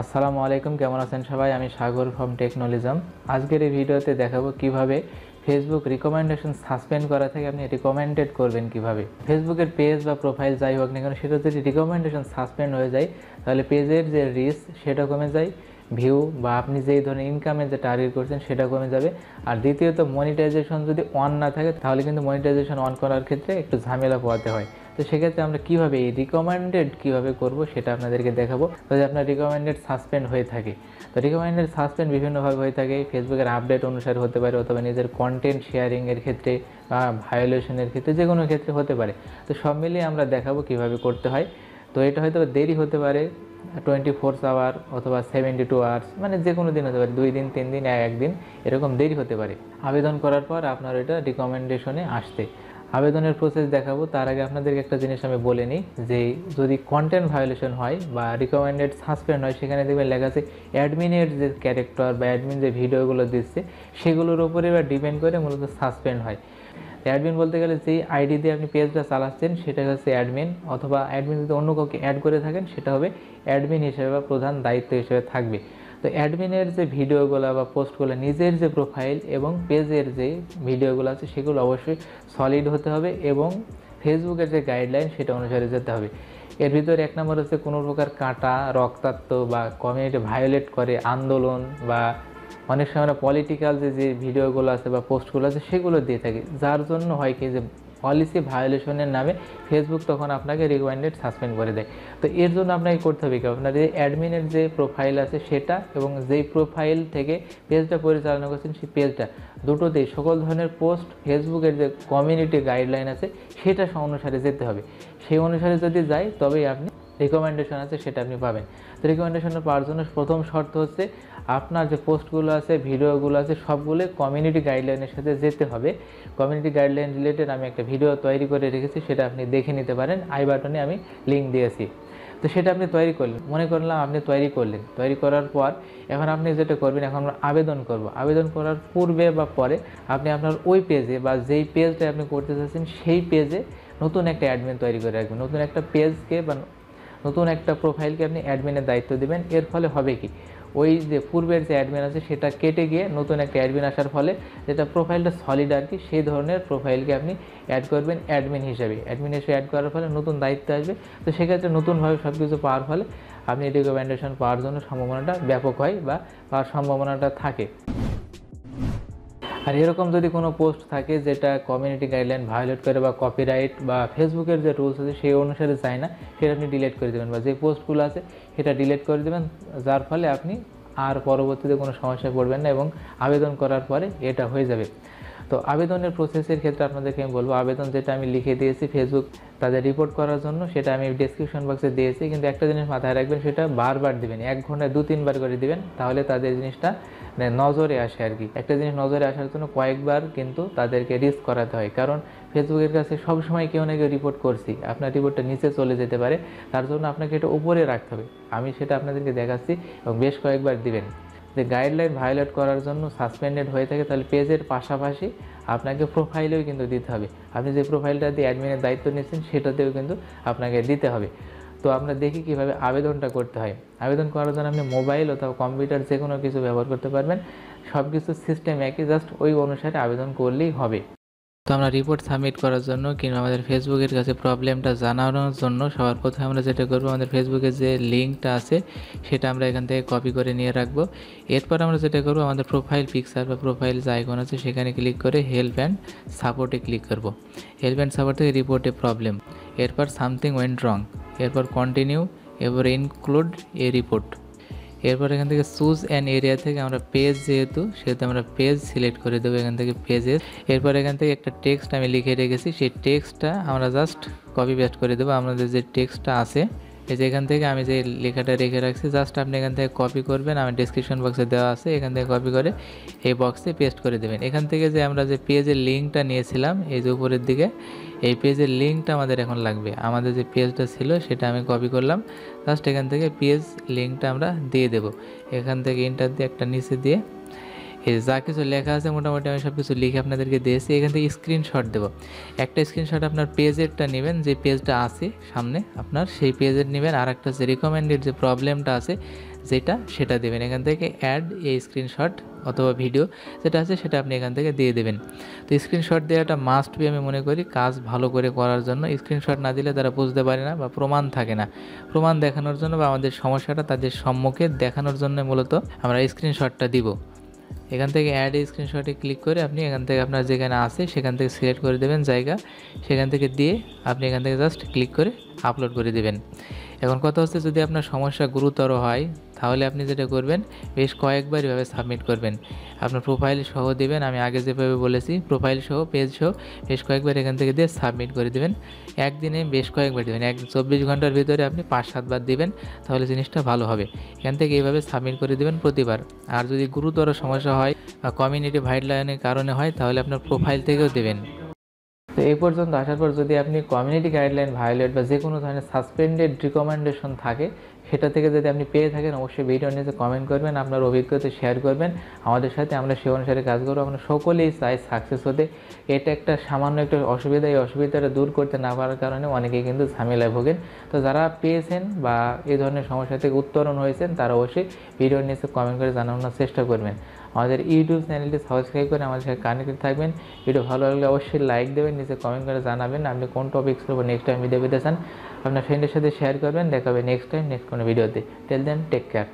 আসসালামু আলাইকুম, কেমন আছেন সবাই? আমি সাগর ফ্রম টেকনোলিজম। আজকের এই ভিডিওতে দেখাবো কিভাবে ফেসবুক রিকমেন্ডেশন সাসপেন্ড করা থেকে আপনি রিকমেন্ডেড করবেন কিভাবে। ফেসবুকের পেজ বা প্রোফাইল যাই হোক না কেন, সেটা যদি রিকমেন্ডেশন সাসপেন্ড হয়ে যায় তাহলে পেজের যে রিচ সেটা কমে যায়, ভিউ বা আপনি যেই ধরনের ইনকামের যে টার্গেট করছেন সেটা কমে যাবে। আর দ্বিতীয়ত মনিটাইজেশন যদি অন না থাকে তাহলে কিন্তু মনিটাইজেশন অন করার ক্ষেত্রে একটু ঝামেলা পোহাতে হয়। তো সেক্ষেত্রে আমরা কীভাবে এই রিকমেন্ডেড কীভাবে করব সেটা আপনাদেরকে দেখাবো। যদি আপনার রিকমেন্ডেড সাসপেন্ড হয়ে থাকে, তো রিকমেন্ডেড সাসপেন্ড বিভিন্নভাবে হয়ে থাকে। ফেসবুকের আপডেট অনুসারে হতে পারে, অথবা নিজের কন্টেন্ট শেয়ারিংয়ের ক্ষেত্রে বা ভায়োলেশনের ক্ষেত্রে, যে কোনো ক্ষেত্রে হতে পারে। তো সব মিলিয়ে আমরা দেখাবো কীভাবে করতে হয়। তো এটা হয়তো দেরি হতে পারে 24 আওয়ার অথবা 72 আওয়ার্স, মানে যে কোনো দিন হতে পারে, 2 দিন 3 দিন একদিন এরকম দেরি হতে পারে আবেদন করার পর আপনার এটা রিকমেন্ডেশনে আসতে। আবেদনের প্রসেস দেখাবো, তার আগে আপনাদেরকে একটা জিনিস আমি বলে নিই যে যদি কন্টেন্ট ভায়োলেশন হয় বা রিকমেন্ডেড সাসপেন্ড হয়, সেখানে দেখবেন লেখা আছে অ্যাডমিনের যে ক্যারেক্টার বা অ্যাডমিন যে ভিডিওগুলো দিচ্ছে সেগুলোর উপরে বা ডিপেন্ড করে মূলত সাসপেন্ড হয়। অ্যাডমিন বলতে গেলে যেই আইডি দিয়ে আপনি পেজটা চালাচ্ছেন সেটা হচ্ছে অ্যাডমিন, অথবা অ্যাডমিন যদি অন্য কাউকে অ্যাড করে থাকেন সেটা হবে অ্যাডমিন হিসেবে বা প্রধান দায়িত্ব হিসেবে থাকবে। তো অ্যাডমিনের যে ভিডিওগুলো বা পোস্টগুলো, নিজের যে প্রোফাইল এবং পেজের যে ভিডিওগুলো আছে সেগুলো অবশ্যই সলিড হতে হবে এবং ফেসবুকের যে গাইডলাইন সেটা অনুসারে যেতে হবে। এর ভিতরে 1 নম্বর হচ্ছে কোনো প্রকার কাটা, রক্তাক্ত বা কমিউনিটি ভায়োলেট করে আন্দোলন বা অনেক সময় আমরা পলিটিক্যাল যে ভিডিওগুলো আছে বা পোস্টগুলো আছে সেগুলো দিয়ে থাকি, যার জন্য হয় কি যে পলিসি ভায়োলেশনের নামে ফেসবুক তখন আপনাকে রিকমেন্ডেড সাসপেন্ড করে দেয়। তো এর জন্য আপনাকে করতে হবে কি, আপনার যে অ্যাডমিনের যে প্রোফাইল আছে সেটা এবং যেই প্রোফাইল থেকে পেজটা পরিচালনা করছেন সেই পেজটা, দুটোতেই সকল ধরনের পোস্ট ফেসবুকের যে কমিউনিটি গাইডলাইন আছে সেটা অনুসারে যেতে হবে। সেই অনুসারে যদি যায় তবেই আপনি রিকমেন্ডেশন আছে সেটা আপনি পাবেন। তো রিকমেন্ডেশন পাওয়ার জন্য প্রথম শর্ত হচ্ছে আপনার যে পোস্টগুলো আছে, ভিডিওগুলো আছে, সবগুলো কমিউনিটি গাইডলাইনের সাথে যেতে হবে। কমিউনিটি গাইডলাইন রিলেটেড আমি একটা ভিডিও তৈরি করে রেখেছি, সেটা আপনি দেখে নিতে পারেন, আই বাটনে আমি লিঙ্ক দিয়েছি। তো সেটা আপনি তৈরি করলেন, মনে করলাম আপনি তৈরি করলেন, তৈরি করার পর এখন আপনি যেটা করবেন, এখন আমরা আবেদন করব। আবেদন করার পূর্বে বা পরে আপনি আপনার ওই পেজে বা যেই পেজটা আপনি করতে চাচ্ছেন সেই পেজে নতুন একটা অ্যাডমিন তৈরি করে রাখবেন। নতুন একটা পেজকে বা নতুন একটা প্রোফাইলকে আপনি অ্যাডমিনের দায়িত্ব দেবেন। এর ফলে হবে কি, ওই যে পূর্বের যে অ্যাডমিন আছে সেটা কেটে গিয়ে নতুন একটা অ্যাডমিন আসার ফলে যেটা প্রোফাইলটা সলিড আর কি, সেই ধরনের প্রোফাইলকে আপনি অ্যাড করবেন অ্যাডমিন হিসেবে। অ্যাডমিন হিসেবে অ্যাড করার ফলে নতুন দায়িত্ব আসবে। তো সেক্ষেত্রে নতুনভাবে সব কিছু পাওয়ার ফলে আপনি রিকমেন্ডেশন পাওয়ার জন্য সম্ভাবনাটা ব্যাপক হয় বা পাওয়ার সম্ভাবনাটা থাকে। আর এরকম যদি কোনো পোস্ট থাকে যেটা কমিউনিটি গাইডলাইন ভায়োলেট করে বা কপিরাইট বা ফেসবুকের যে রুলস আছে সেই অনুসারে যায় না, সেটা আপনি ডিলিট করে দেবেন, বা যে পোস্টগুলো আছে সেটা ডিলিট করে দেবেন, যার ফলে আপনি আর পরবর্তীতে কোনো সমস্যায় পড়বেন না এবং আবেদন করার পরে এটা হয়ে যাবে। তো আবেদনের প্রসেসের ক্ষেত্রে আপনাদেরকে আমি বলবো, আবেদন যেটা আমি লিখে দিয়েছি ফেসবুক তাদের রিপোর্ট করার জন্য, সেটা আমি ডেসক্রিপশন বক্সে দিয়েছি। কিন্তু একটা জিনিস মাথায় রাখবেন, সেটা বারবার দিবেন, 1 ঘন্টায় 2-3 বার করে দিবেন, তাহলে তাদের জিনিসটা নজরে আসে আর কি। একটা জিনিস নজরে আসার জন্য কয়েকবার কিন্তু তাদেরকে রিস্ক করাতে হয়, কারণ ফেসবুকের কাছে সবসময় কেউ না কেউ রিপোর্ট করছি, আপনার রিপোর্টটা নিচে চলে যেতে পারে, তার জন্য আপনাকে এটা উপরে রাখতে হবে। আমি সেটা আপনাদেরকে দেখাচ্ছি এবং বেশ কয়েকবার দিবেন। যে গাইডলাইন ভায়োলেট করার জন্য সাসপেন্ডেড হয়ে থাকে তাহলে পেজের পাশাপাশি আপনাকে প্রোফাইলেও কিন্তু দিতে হবে। আপনি যে প্রোফাইলটা দিয়ে অ্যাডমিনের দায়িত্ব নিচ্ছেন সেটাতেও কিন্তু আপনাকে দিতে হবে। তো আমরা দেখি কিভাবে আবেদনটা করতে হয়। আবেদন করার জন্য আপনি মোবাইল অথবা কম্পিউটার যে কোনো কিছু ব্যবহার করতে পারবেন, সব কিছু সিস্টেম একই, জাস্ট ওই অনুসারে আবেদন করলেই হবে। তো আমরা রিপোর্ট সাবমিট করার জন্য কিংবা আমাদের ফেসবুকের কাছে প্রবলেমটা জানানোর জন্য সবার প্রথমে আমরা যেটা করবো, আমাদের ফেসবুকের যে লিঙ্কটা আছে সেটা আমরা এখান থেকে কপি করে নিয়ে রাখবো। এরপর আমরা যেটা করবো, আমাদের প্রোফাইল পিকচার বা প্রোফাইল যে আইকন আছে সেখানে ক্লিক করে হেল্প অ্যান্ড সাপোর্টে ক্লিক করব। হেল্প অ্যান্ড সাপোর্ট থেকে রিপোর্টে প্রবলেম, এরপর সামথিং ওয়েন্ট রং, এরপর কন্টিনিউ, এরপর ইনক্লুড এ রিপোর্ট। এরপর এখান থেকে চুজ অ্যান এরিয়া থেকে আমরা পেজ সেহেতু আমরা পেজ সিলেক্ট করে দেবো এখান থেকে পেজের। এরপর এখান থেকে একটা টেক্সট আমি লিখে রেখেছি, সেই টেক্সটটা আমরা জাস্ট কপি পেস্ট করে দেবো। আমাদের যে টেক্সটটা আছে, এই যে এখান থেকে আমি যে লেখাটা রেখে রাখছি, জাস্ট আপনি এখান থেকে কপি করবেন, আমার ডেসক্রিপশন বক্সে দেওয়া আছে, এখান থেকে কপি করে এই বক্সে পেস্ট করে দেবেন। এখান থেকে যে আমরা যে পেজের লিঙ্কটা নিয়েছিলাম, এই যে উপরের দিকে এই পেজের লিঙ্কটা আমাদের এখন লাগবে। আমাদের যে পেজটা ছিল সেটা আমি কপি করলাম, জাস্ট এখান থেকে পেজ লিঙ্কটা আমরা দিয়ে দেব। এখান থেকে ইন্টার দিয়ে একটা নিচে দিয়ে এই যা কিছু লেখা আছে মোটামুটি আমি সব কিছু লিখে আপনাদেরকে দিয়েছি। এখান থেকে স্ক্রিনশট দেবো, একটা স্ক্রিনশট আপনার পেজেরটা নেবেন, যে পেজটা আছে সামনে আপনার সেই পেজের নেবেন। আর একটা যে রিকমেন্ডেড যে প্রবলেমটা আছে, যেটা সেটা দেবেন। এখান থেকে অ্যাড এই স্ক্রিনশট অথবা ভিডিও যেটা আছে সেটা আপনি এখান থেকে দিয়ে দেবেন। তো স্ক্রিনশট দেওয়াটা মাস্ট বি আমি মনে করি কাজ ভালো করে করার জন্য। স্ক্রিনশট না দিলে তারা বুঝতে পারে না বা প্রমাণ থাকে না। প্রমাণ দেখানোর জন্য বা আমাদের সমস্যাটা তাদের সম্মুখে দেখানোর জন্য মূলত আমরা স্ক্রিনশটটা দিব। এখান থেকে অ্যাড স্ক্রিনশটে ক্লিক করে আপনি এখান থেকে আপনার যেখানে আছে সেখান থেকে সিলেক্ট করে দেবেন জায়গা, সেখান থেকে দিয়ে আপনি এখান থেকে জাস্ট ক্লিক করে আপলোড করে দেবেন। এখন কথা হচ্ছে, যদি আপনার সমস্যা গুরুতর হয় তাহলে আপনি যেটা করবেন, বেশ কয়েকবার এভাবে সাবমিট করবেন। আপনার প্রোফাইল সহ দেবেন, আমি আগে যেভাবে বলেছি প্রোফাইল সহ পেজ সহ বেশ কয়েকবার এখান থেকে দিয়ে সাবমিট করে দেবেন। একদিনে বেশ কয়েকবার দেবেন, 24 ঘন্টার ভিতরে আপনি 5-7 বার দিবেন, তাহলে জিনিসটা ভালো হবে। এখান থেকে এইভাবে সাবমিট করে দেবেন প্রতিবার। আর যদি গুরুতর সমস্যা হয় বা কমিউনিটি গাইডলাইনের কারণে হয় তাহলে আপনার প্রোফাইল থেকেও দেবেন। তো এই পর্যন্ত আসার পর যদি আপনি কমিউনিটি গাইডলাইন ভায়োলেট বা যে কোনো ধরনের সাসপেন্ডেড রিকমেন্ডেশন থাকে সেটা থেকে যদি আপনি পেয়ে থাকেন, অবশ্যই ভিডিওর নিচে কমেন্ট করবেন, আপনার অভিজ্ঞতা শেয়ার করবেন আমাদের সাথে, আমরা সে অনুসারে কাজ করবো। আমরা সকলেই চাই সাকসেস হতে। এটা একটা সামান্য একটা অসুবিধা, এই অসুবিধাটা দূর করতে না পারার কারণে অনেকেই কিন্তু ঝামেলায় ভোগেন। তো যারা পেয়েছেন বা এই ধরনের সমস্যা থেকে উত্তরণ হয়েছেন তারা অবশ্যই ভিডিওর নিচে কমেন্ট করে জানানোর চেষ্টা করবেন। আমাদের ইউটিউব চ্যানেলটি সাবস্ক্রাইব করে আমাদের সাথে কানেক্টেড থাকবেন। ভিডিও ভালো লাগলে অবশ্যই লাইক দেবেন, নিচে কমেন্ট করে জানাবেন আপনি কোন টপিক্সের উপর নেক্সট টাইম ভিডিও পেতে চান। আপনার ফ্রেন্ডের সাথে শেয়ার করবেন। দেখা হবে নেক্সট টাইম নেক্সট কোনো ভিডিওতে। Till then take care.